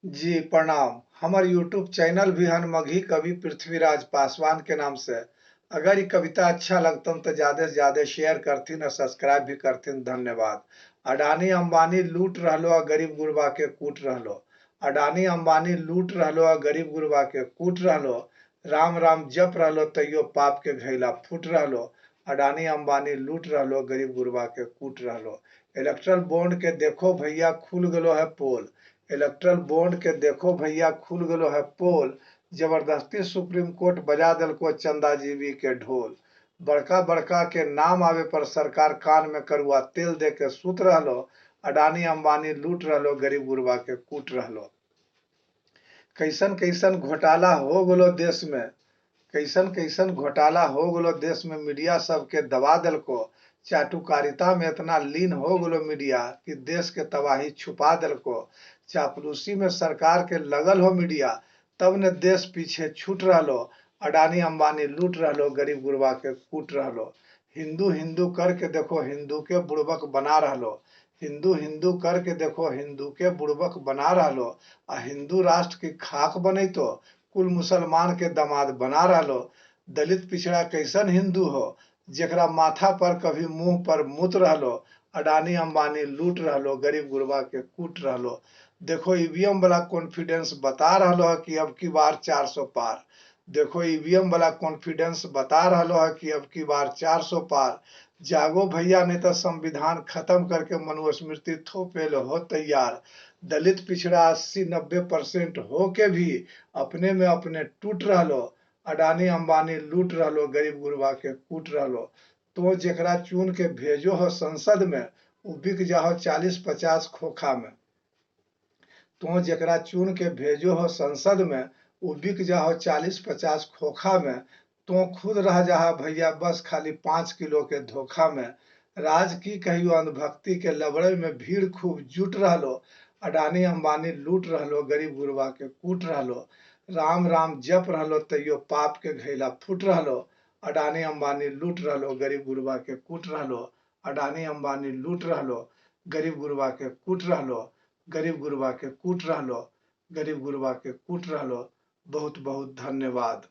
जी प्रणाम। हमर YouTube channel भी हनमघी कवि पृथ्वीराज पासवान के नाम से। अगर ये कविता अच्छा लगतन तो ज्यादा से ज्यादा शेयर करथिन और सब्सक्राइब भी करथिन। धन्यवाद। अडानी अंबानी लूट रहलो और गरीब गुरबा के कूट रहलो। अडानी अंबानी लूट रहलो और गरीब गुरबा के कूट रहलो। राम राम जप रहलो तैयो पाप के घैला फूट रहलो। अडानी अंबानी लूट रहलो गरीब गुरबा के कूट रहलो। इलेक्ट्रल बॉन्ड के देखो भैया खुल गलो है पोल। इलेक्ट्रल बॉन्ड के देखो भैया खुल गलो है पोल। जबरदस्ती सुप्रीम कोर्ट बजा दिलको चंदा जीवी के ढोल। बड़का बड़का के नाम आवे पर सरकार कान में करुआ तेल दे के सूत रहलो। अडानी अंबानी लूट रहलो गरीब गुरबा के कूट रहलो। कैसन कैसन घोटाला हो गलो देश में। कैसन कैसन घोटाला हो गलो देश में, मीडिया सबके दबा दिलको। चाटुकारिता में इतना लीन हो गलो मीडिया कि देश के तबाही छुपा दिलको। चापलूसी में सरकार के लगल हो मीडिया, तब ने देश पीछे छूट रहलो। अडानी अंबानी लूट रहलो गरीब गुरबा के कूट रहलो। हिंदू हिंदू करके देखो हिंदू के बुड़बक बना रहलो। हिंदू हिंदू करके देखो हिंदू के बुड़बक बना रहलो। आ हिंदू राष्ट्र की खाक बनैतो कुल मुसलमान के दामाद बना रहलो। दलित पिछड़ा कैसन हिंदू हो जेकरा माथा पर कभी मुंह पर मुत रहलो। अडानी अंबानी लूट रहलो गरीब गुरबा के कूट रहलो। देखो ईवीएम वाला कॉन्फिडेंस बता रहलो है कि अब की बार 400 पार। देखो ईवीएम वाला कॉन्फिडेंस बता रहलो है कि अब की बार 400 पार। जागो भैया नहीं तो संविधान खत्म करके मनुस्मृति थोपे लो हो तैयार। दलित पिछड़ा 80-90% हो के भी अपने में अपने टूट रहलो। अडानी अंबानी लूट रहलो गरीब गुरबा के कूट रहलो। तो जेकरा चुन के भेजो हो संसद में उ बिक जाओ 40-50 खोखा में। तो जेकरा चुन के भेजो हो संसद में उ बिक जाओ 40-50 खोखा में। तो खुद रह जा भैया बस खाली 5 किलो के धोखा में। राज की कहियो अंधभक्ति के लबड़े में भीड़ खूब जुट रहलो। अडानी अंबानी लूट रहलो गरीब गुरबा के कूट रहलो। राम राम जप रहलो तैयो पाप के घैला फूट रहलो। अडानी अंबानी लूट रहलो गरीब गुरबा के कूट रहलो। अडानी अंबानी लूट रहलो गरीब गुरबा के कूट रहलो। गरीब गुरबा के कूट रहलो। गरीब गुरबा के कूट रहलो। बहुत बहुत धन्यवाद।